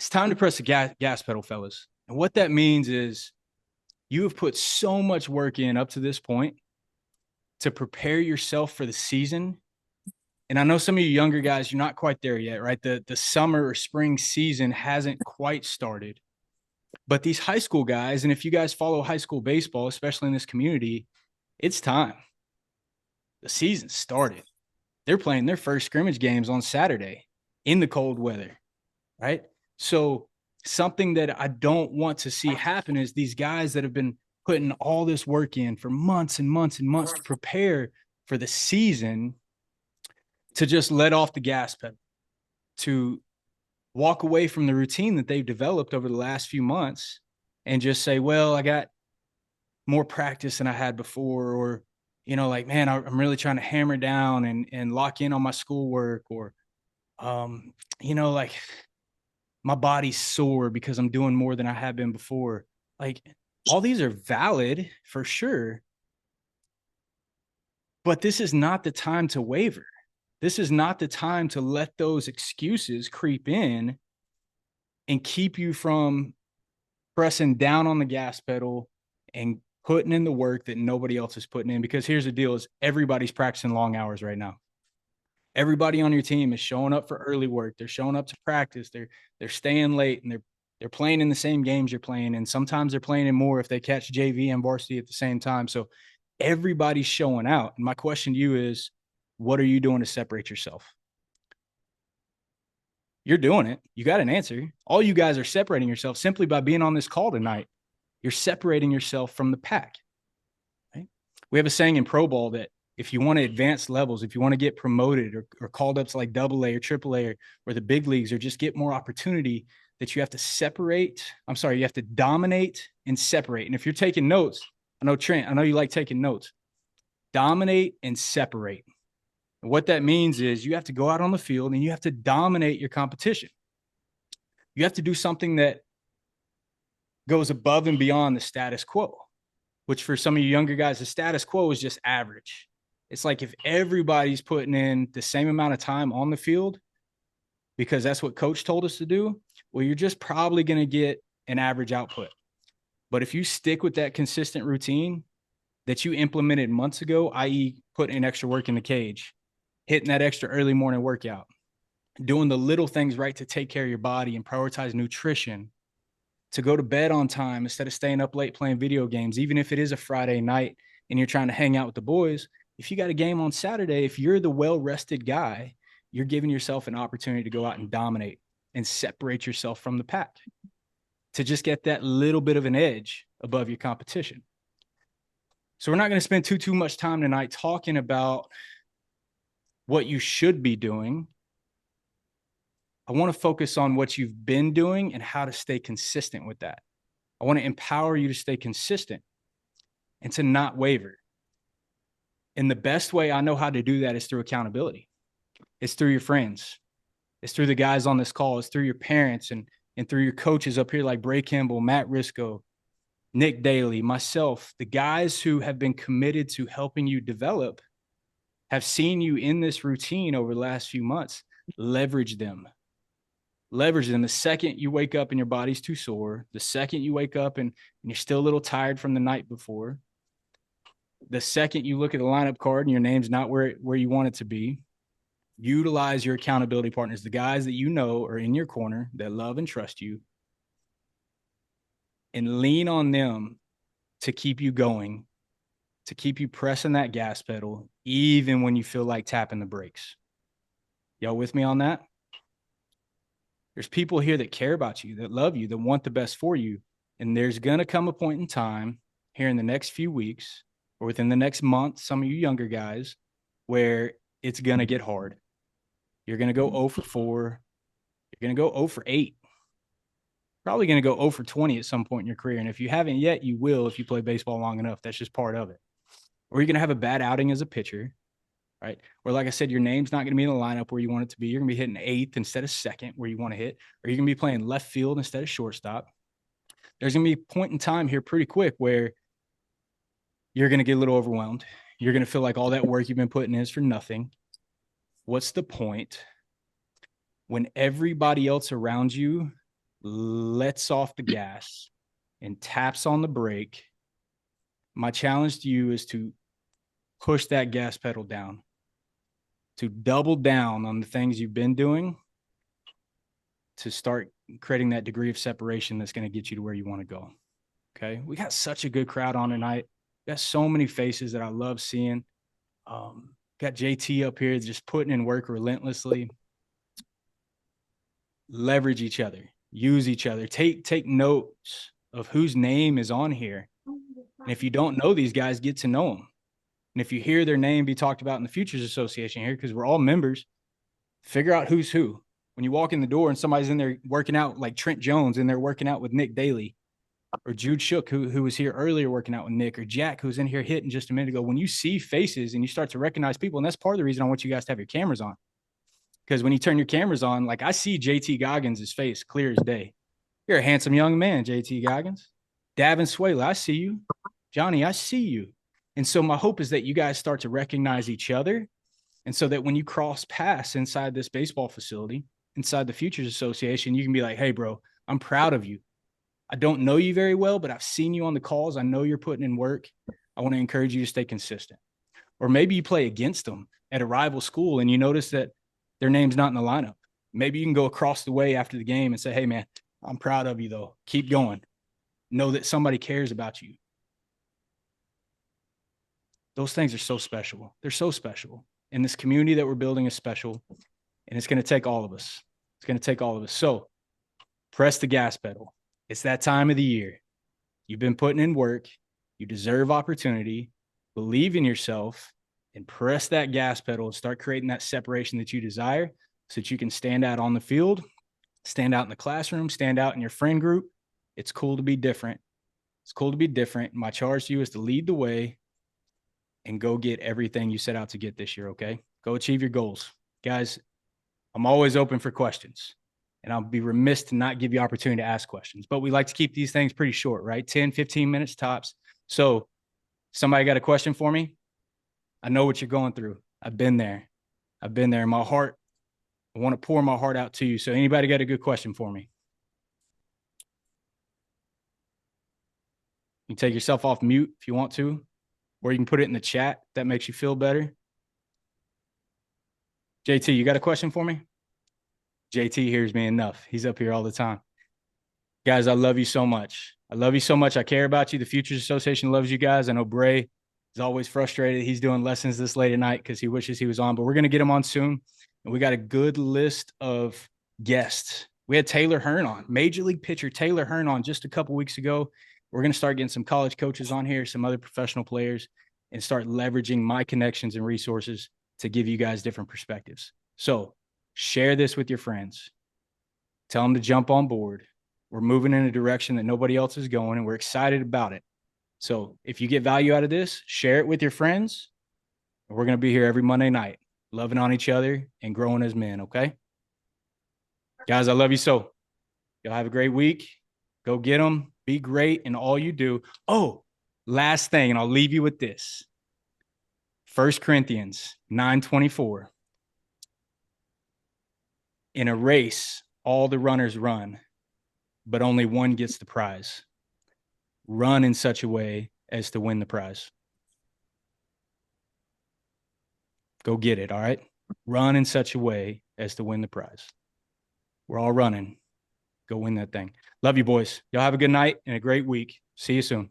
It's time to press the gas pedal, fellas. And what that means is you have put so much work in up to this point to prepare yourself for the season. And I know some of you younger guys, you're not quite there yet, right? The summer or spring season hasn't quite started. But these high school guys, and if you guys follow high school baseball, especially in this community, it's time. The season started. They're playing their first scrimmage games on Saturday in the cold weather, right? So something that I don't want to see happen is these guys that have been putting all this work in for months and months and months to prepare for the season to just let off the gas pedal, to walk away from the routine that they've developed over the last few months and just say, well, I got more practice than I had before, or, like, man, I'm really trying to hammer down and lock in on my schoolwork, or, like my body's sore because I'm doing more than I have been before. Like, all these are valid for sure, but this is not the time to waver. This is not the time to let those excuses creep in and keep you from pressing down on the gas pedal and putting in the work that nobody else is putting in. Because here's the deal: is everybody's practicing long hours right now. Everybody on your team is showing up for early work. They're showing up to practice. They're staying late, and they're playing in the same games you're playing. And sometimes they're playing in more if they catch JV and varsity at the same time. So everybody's showing out. And my question to you is, what are you doing to separate yourself? You're doing it. You got an answer. All you guys are separating yourself simply by being on this call tonight. You're separating yourself from the pack. Right? We have a saying in pro ball that if you want to advance levels, if you want to get promoted or called up to like AA or AAA or the big leagues, or just get more opportunity, that you have to you have to dominate and separate. And if you're taking notes, I know, Trent, I know you like taking notes. Dominate and separate. And what that means is you have to go out on the field and you have to dominate your competition. You have to do something that goes above and beyond the status quo, which for some of you younger guys, the status quo is just average. It's like if everybody's putting in the same amount of time on the field because that's what coach told us to do, well, you're just probably going to get an average output. But if you stick with that consistent routine that you implemented months ago, i.e., putting in extra work in the cage, hitting that extra early morning workout, doing the little things right to take care of your body and prioritize nutrition, to go to bed on time instead of staying up late playing video games, even if it is a Friday night and you're trying to hang out with the boys. If you got a game on Saturday, if you're the well-rested guy, you're giving yourself an opportunity to go out and dominate and separate yourself from the pack, to just get that little bit of an edge above your competition. So we're not going to spend too much time tonight talking about what you should be doing. I want to focus on what you've been doing and how to stay consistent with that. I want to empower you to stay consistent and to not waver. And the best way I know how to do that is through accountability. It's through your friends. It's through the guys on this call. It's through your parents and through your coaches up here like Bray Kimball, Matt Risco, Nick Daly, myself. The guys who have been committed to helping you develop have seen you in this routine over the last few months. Leverage them. Leverage them. The second you wake up and your body's too sore, the second you wake up and you're still a little tired from the night before, the second you look at the lineup card and your name's not where you want it to be, utilize your accountability partners, the guys that you know are in your corner that love and trust you, and lean on them to keep you going, to keep you pressing that gas pedal, even when you feel like tapping the brakes. Y'all with me on that? There's people here that care about you, that love you, that want the best for you. And there's going to come a point in time here in the next few weeks or within the next month, some of you younger guys, where it's going to get hard. You're going to go 0 for 4. You're going to go 0 for 8. Probably going to go 0 for 20 at some point in your career. And if you haven't yet, you will if you play baseball long enough. That's just part of it. Or you're going to have a bad outing as a pitcher, right? Or like I said, your name's not going to be in the lineup where you want it to be. You're going to be hitting 8th instead of 2nd where you want to hit. Or you're going to be playing left field instead of shortstop. There's going to be a point in time here pretty quick where you're going to get a little overwhelmed. You're going to feel like all that work you've been putting in is for nothing. What's the point when everybody else around you lets off the gas and taps on the brake, my challenge to you is to push that gas pedal down, to double down on the things you've been doing, to start creating that degree of separation that's going to get you to where you want to go. Okay. We got such a good crowd on tonight. We got so many faces that I love seeing. Got JT up here just putting in work relentlessly. Leverage each other, use each other, take notes of whose name is on here. And if you don't know these guys, get to know them. And if you hear their name be talked about in the Futures Association here, because we're all members, figure out who's who. When you walk in the door and somebody's in there working out, like Trent Jones in there working out with Nick Daly, or Jude Shook, who was here earlier working out with Nick, or Jack, who was in here hitting just a minute ago, when you see faces and you start to recognize people, and that's part of the reason I want you guys to have your cameras on. Because when you turn your cameras on, like I see JT Goggins' face clear as day. You're a handsome young man, JT Goggins. Davin Swayla, I see you. Johnny, I see you. And so my hope is that you guys start to recognize each other. And so that when you cross paths inside this baseball facility, inside the Futures Association, you can be like, hey, bro, I'm proud of you. I don't know you very well, but I've seen you on the calls. I know you're putting in work. I want to encourage you to stay consistent. Or maybe you play against them at a rival school and you notice that their name's not in the lineup. Maybe you can go across the way after the game and say, hey, man, I'm proud of you, though. Keep going. Know that somebody cares about you. Those things are so special. They're so special. And this community that we're building is special. And it's going to take all of us. It's going to take all of us. So press the gas pedal. It's that time of the year. You've been putting in work. You deserve opportunity. Believe in yourself and press that gas pedal and start creating that separation that you desire so that you can stand out on the field, stand out in the classroom, stand out in your friend group. It's cool to be different. It's cool to be different. My charge to you is to lead the way and go get everything you set out to get this year, okay? Go achieve your goals. Guys, I'm always open for questions, and I'll be remiss to not give you opportunity to ask questions, but we like to keep these things pretty short, right? 10, 15 minutes tops. So somebody got a question for me? I know what you're going through. I've been there. I've been there in my heart. I want to pour my heart out to you. So anybody got a good question for me? You can take yourself off mute if you want to, or you can put it in the chat. That makes you feel better. JT, you got a question for me? JT hears me enough. He's up here all the time. Guys, I love you so much. I love you so much. I care about you. The Futures Association loves you guys. I know Bray is always frustrated. He's doing lessons this late at night because he wishes he was on, but we're going to get him on soon. And we got a good list of guests. We had Taylor Hearn on, Major League pitcher Taylor Hearn on just a couple weeks ago. We're going to start getting some college coaches on here, some other professional players, and start leveraging my connections and resources to give you guys different perspectives. So share this with your friends. Tell them to jump on board. We're moving in a direction that nobody else is going, and we're excited about it. So if you get value out of this, share it with your friends. We're going to be here every Monday night, loving on each other and growing as men, okay? Guys, I love you so. Y'all have a great week. Go get them. Be great in all you do. Oh, last thing, and I'll leave you with this. 1 Corinthians 9:24. In a race, all the runners run, but only one gets the prize. Run in such a way as to win the prize. Go get it, all right? Run in such a way as to win the prize. We're all running. Go win that thing. Love you, boys. Y'all have a good night and a great week. See you soon.